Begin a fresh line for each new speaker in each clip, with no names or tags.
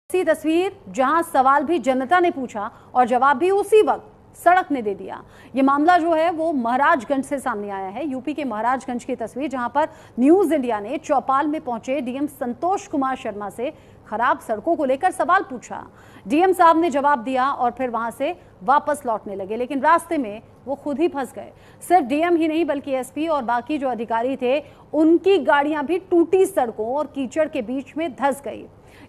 ऐसी तस्वीर जहां सवाल भी जनता ने पूछा और जवाब भी उसी वक्त सड़क ने दे दिया। ये मामला जो है वो महाराजगंज से सामने आया है। यूपी के महाराजगंज की तस्वीर, जहां पर न्यूज इंडिया ने चौपाल में पहुंचे डीएम संतोष कुमार शर्मा से खराब सड़कों को लेकर सवाल पूछा। डीएम साहब ने जवाब दिया और फिर वहां से वापस लौटने लगे, लेकिन रास्ते में वो खुद ही फंस गए। सिर्फ डीएम ही नहीं बल्कि एसपी और बाकी जो अधिकारी थे उनकी गाड़ियां भी टूटी सड़कों और कीचड़ के बीच में धंस गई।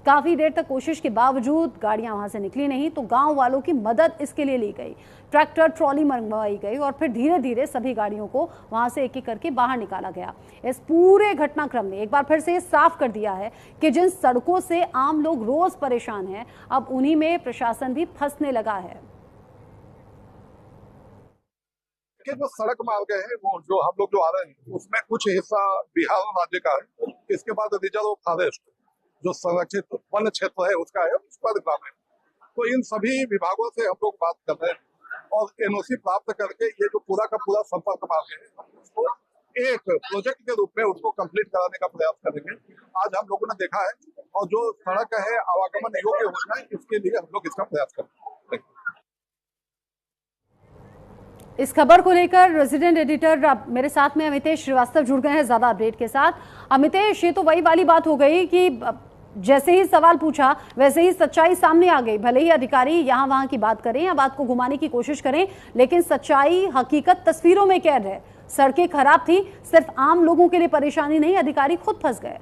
काफी देर तक कोशिश के बावजूद गाड़ियां वहां से निकली नहीं, तो गांव वालों की मदद इसके लिए ली गई। ट्रैक्टर ट्रॉली मंगवाई गई और फिर धीरे धीरे सभी गाड़ियों को वहां से एक एक करके बाहर निकाला गया। इस पूरे घटनाक्रम ने एक बार फिर से साफ कर दिया है कि जिन सड़कों से आम लोग रोज परेशान हैं, अब उन्हीं में प्रशासन भी फंसने लगा है।
जो सड़क मार्ग है वो जो हम लोग जो आ रहे हैं उसमें कुछ हिस्सा बिहार राज्य का है। इसके बाद रिजर्व फॉरेस्ट जो संरक्षित वन क्षेत्र है उसका है, उस पर काम है। तो इन सभी विभागों से हम लोग बात कर रहे हैं और एनओसी प्राप्त करके ये जो पूरा का पूरा संपर्क मार्ग है उसको एक प्रोजेक्ट के रूप में उसको कंप्लीट कराने का प्रयास करेंगे। आज हम लोगों ने देखा है और जो सड़क है आवागमन योग्य हो जाए इसके लिए हम लोग इसका प्रयास करेंगे।
इस खबर को लेकर रेजिडेंट एडिटर मेरे साथ में अमितेश श्रीवास्तव जुड़ गए हैं ज्यादा अपडेट के साथ। अमितेश, ये तो वही वाली बात हो गई कि जैसे ही सवाल पूछा वैसे ही सच्चाई सामने आ गई। भले ही अधिकारी यहाँ वहां की बात करें या बात को घुमाने की कोशिश करें, लेकिन सच्चाई हकीकत तस्वीरों में कैद है। सड़कें खराब थी, सिर्फ आम लोगों के लिए परेशानी नहीं, अधिकारी खुद फंस गए।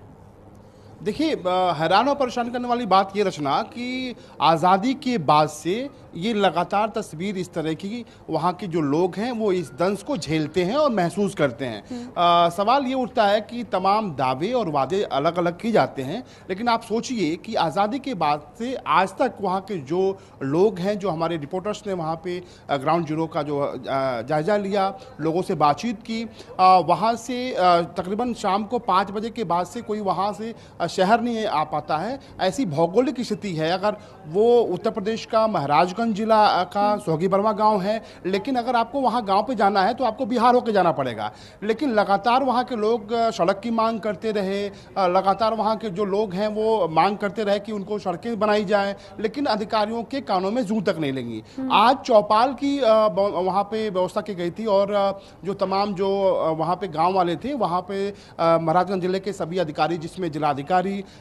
देखिए, हैरान और परेशान करने वाली बात ये रचना कि आज़ादी के बाद से ये लगातार तस्वीर इस तरह की वहाँ के जो लोग हैं वो इस दंश को झेलते हैं और महसूस करते हैं। सवाल ये उठता है कि तमाम दावे और वादे अलग अलग किए जाते हैं, लेकिन आप सोचिए कि आज़ादी के बाद से आज तक वहाँ के जो लोग हैं, जो हमारे रिपोर्टर्स ने वहाँ पे ग्राउंड जीरो का जो जायज़ा लिया, लोगों से बातचीत की, वहाँ से तकरीबन शाम को 5 बजे के बाद से कोई वहाँ से शहर नहीं आ पाता है। ऐसी भौगोलिक स्थिति है। अगर वो उत्तर प्रदेश का महाराजगंज जिला का सोहगी बर्मा गांव है, लेकिन अगर आपको वहां गांव पे जाना है तो आपको बिहार होकर जाना पड़ेगा। लेकिन लगातार वहां के लोग सड़क की मांग करते रहे, लगातार वहां के जो लोग हैं वो मांग करते रहे कि उनको सड़कें बनाई जाए, लेकिन अधिकारियों के कानों में जूं तक नहीं लगी। आज चौपाल की वहां पे व्यवस्था की गई थी और जो तमाम जो वहां पे गाँव वाले थे, वहां पे महाराजगंज जिले के सभी अधिकारी, जिसमें जिलाधिकारी,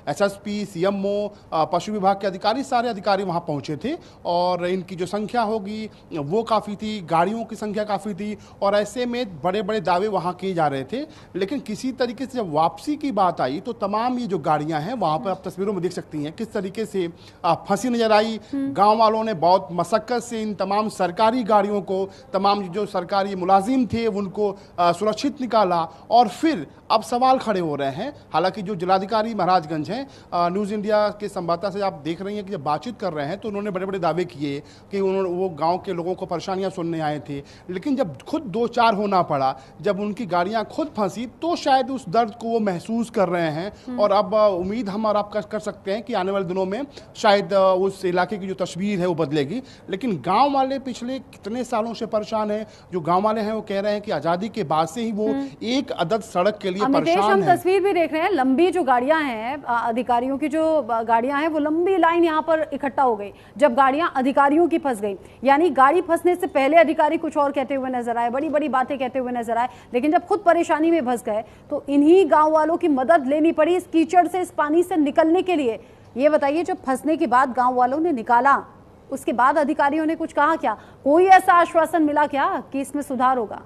एसएसपी, सीएमओ, पशु विभाग के अधिकारी, सारे अधिकारी वहां पहुंचे थे और इनकी जो संख्या होगी वो काफ़ी थी, गाड़ियों की संख्या काफ़ी थी और ऐसे में बड़े बड़े दावे वहाँ किए जा रहे थे। लेकिन किसी तरीके से जब वापसी की बात आई तो तमाम ये जो गाड़ियाँ हैं वहाँ पर आप तस्वीरों में देख सकती हैं किस तरीके से फंसी नजर आई। गांव वालों ने बहुत मशक्कत से इन तमाम सरकारी गाड़ियों को, तमाम जो सरकारी मुलाजिम थे उनको सुरक्षित निकाला और फिर अब सवाल खड़े हो रहे हैं। हालांकि जो जिलाधिकारी महाराजगंज हैं, न्यूज़ इंडिया के संवाददाता से आप देख रही हैं कि जब बातचीत कर रहे हैं तो उन्होंने बड़े बड़े दावे किए कि वो गांव के लोगों को परेशानियां सुनने आए थे, लेकिन जब खुद 2-4 होना पड़ा, जब उनकी गाड़ियां खुद फंसी तो शायद उस दर्द को वो महसूस कर रहे हैं। और अब उम्मीद हम और आप कर सकते हैं कि आने वाले दिनों में शायद उस इलाके की जो तस्वीर है वो बदलेगी। लेकिन गाँव वाले पिछले कितने सालों से परेशान हैं। जो गाँव वाले हैं वो कह रहे हैं कि आज़ादी के बाद से ही वो एक अदद सड़क के लिए परेशान
हम
हैं।
तस्वीर भी देख रहे हैं, लंबी जो गाड़ियां हैं, अधिकारियों की जो गाड़ियां हैं वो लंबी लाइन यहां पर इकट्ठा हो गई जब गाड़ियां अधिकारियों की फंस गई। यानी गाड़ी फंसने से पहले अधिकारी कुछ और कहते हुए नजर आए, बड़ी बड़ी बातें कहते हुए नजर आए, लेकिन जब खुद परेशानी में फंस गए तो इन्हीं गांव वालों की मदद लेनी पड़ी इस कीचड़ से, इस पानी से निकलने के लिए। ये बताइए, जब फंसने के बाद गांव वालों ने निकाला, उसके बाद अधिकारियों ने कुछ कहा क्या? कोई ऐसा आश्वासन मिला क्या कि इसमें सुधार होगा?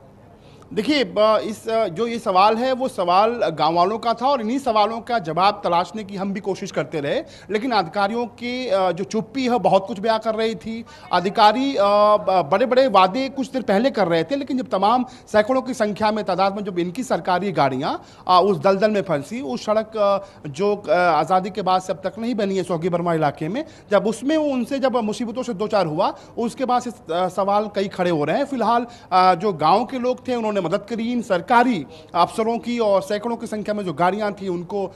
देखिए, इस जो ये सवाल है वो सवाल गांव वालों का था और इन्हीं सवालों का जवाब तलाशने की हम भी कोशिश करते रहे, लेकिन अधिकारियों की जो चुप्पी है बहुत कुछ बयां कर रही थी। अधिकारी बड़े बड़े वादे कुछ देर पहले कर रहे थे, लेकिन जब तमाम सैकड़ों की संख्या में तादाद में जब इनकी सरकारी गाड़ियां उस दलदल में फंसी, उस सड़क जो आज़ादी के बाद से अब तक नहीं बनी है सोहगी बर्मा इलाके में, जब उसमें उनसे जब मुसीबतों से 2-4 हुआ, उसके बाद से सवाल कई खड़े हो रहे हैं। फिलहाल जो गाँव के लोग थे उन्होंने उन्होंने मदद करी। इन सरकारी अफसरों की और सैकड़ों की संख्या में जो गाड़ियां थी उनको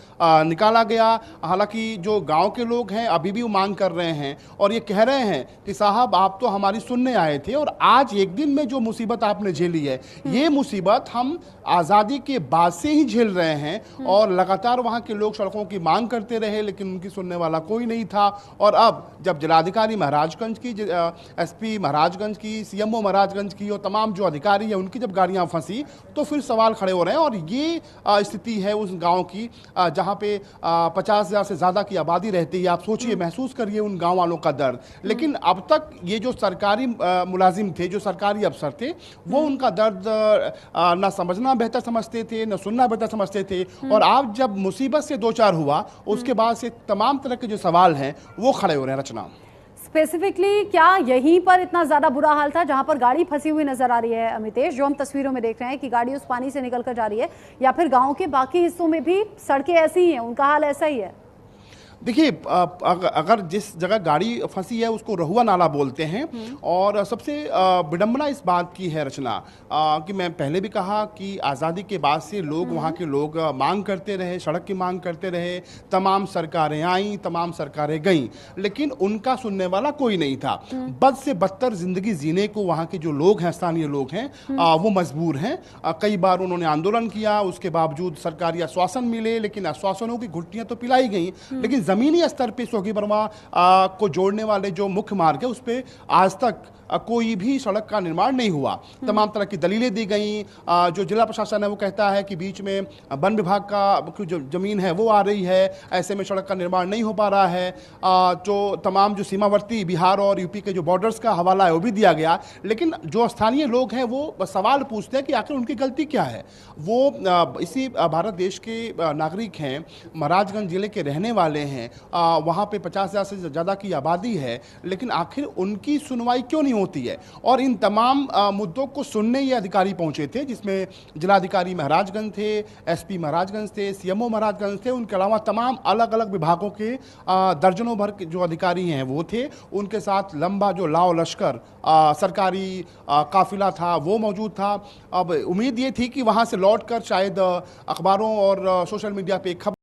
निकाला गया। हालांकि जो गांव के लोग हैं अभी भी वो मांग कर रहे हैं और ये कह रहे हैं कि साहब आप तो हमारी सुनने आए थे और आज एक दिन में जो मुसीबत आपने झेली है ये मुसीबत हम आज़ादी के बाद से ही झेल रहे हैं और लगातार वहाँ के लोग सड़कों की मांग करते रहे लेकिन उनकी सुनने वाला कोई नहीं था। और अब जब जिलाधिकारी महाराजगंज की, एसपी महाराजगंज की, सीएमओ महाराजगंज की और तमाम जो अधिकारी है उनकी जब गाड़ियां फंसी तो फिर सवाल खड़े हो रहे हैं। और ये स्थिति है उस गांव की जहां पे 50,000 से ज़्यादा की आबादी रहती है। आप सोचिए, महसूस करिए उन गांव वालों का दर्द। लेकिन अब तक ये जो सरकारी मुलाजिम थे, जो सरकारी अफसर थे, वो उनका दर्द ना समझना बेहतर समझते थे, न सुनना बेहतर समझते थे। और आप जब मुसीबत से दो चार हुआ उसके बाद से तमाम तरह के जो सवाल हैं वो खड़े हो रहे हैं। रचना,
स्पेसिफिकली क्या यहीं पर इतना ज्यादा बुरा हाल था जहां पर गाड़ी फंसी हुई नजर आ रही है अमितेश, जो हम तस्वीरों में देख रहे हैं कि गाड़ी उस पानी से निकल कर जा रही है, या फिर गांव के बाकी हिस्सों में भी सड़कें ऐसी ही हैं, उनका हाल ऐसा ही है?
देखिए, अगर जिस जगह गाड़ी फंसी है उसको रहुआ नाला बोलते हैं। और सबसे विडंबना इस बात की है रचना कि मैं पहले भी कहा कि आज़ादी के बाद से लोग, वहाँ के लोग मांग करते रहे, सड़क की मांग करते रहे। तमाम सरकारें आईं, तमाम सरकारें गईं, लेकिन उनका सुनने वाला कोई नहीं था। बद से बदतर जिंदगी जीने को वहाँ के जो लोग हैं, स्थानीय लोग हैं, वो मजबूर हैं। कई बार उन्होंने आंदोलन किया, उसके बावजूद सरकारी आश्वासन मिले, लेकिन आश्वासनों की घुट्टियाँ तो पिलाई गई, लेकिन जमीनी स्तर पे सोगी बर्मा को जोड़ने वाले जो मुख्य मार्ग है उस पे आज तक कोई भी सड़क का निर्माण नहीं हुआ। तमाम तरह की दलीलें दी गई। जो जिला प्रशासन है वो कहता है कि बीच में वन विभाग का जो जमीन है वो आ रही है, ऐसे में सड़क का निर्माण नहीं हो पा रहा है। जो तमाम जो सीमावर्ती बिहार और यूपी के जो बॉर्डर्स का हवाला है वो भी दिया गया। लेकिन जो स्थानीय लोग हैं वो सवाल पूछते हैं कि आखिर उनकी गलती क्या है। वो इसी भारत देश के नागरिक हैं, महाराजगंज जिले के रहने वाले हैं, वहाँ पे 50,000 से ज़्यादा की आबादी है, लेकिन आखिर उनकी सुनवाई क्यों नहीं होती है। और इन तमाम मुद्दों को सुनने ये अधिकारी पहुंचे थे, जिसमें जिलाधिकारी महाराजगंज थे, एसपी महाराजगंज थे, सीएमओ महाराजगंज थे, उनके अलावा तमाम अलग अलग विभागों के दर्जनों भर के जो अधिकारी हैं वो थे। उनके साथ लंबा जो लाव लश्कर सरकारी काफिला था वो मौजूद था। अब उम्मीद ये थी कि वहाँ से लौट कर शायद अखबारों और सोशल मीडिया पे खबर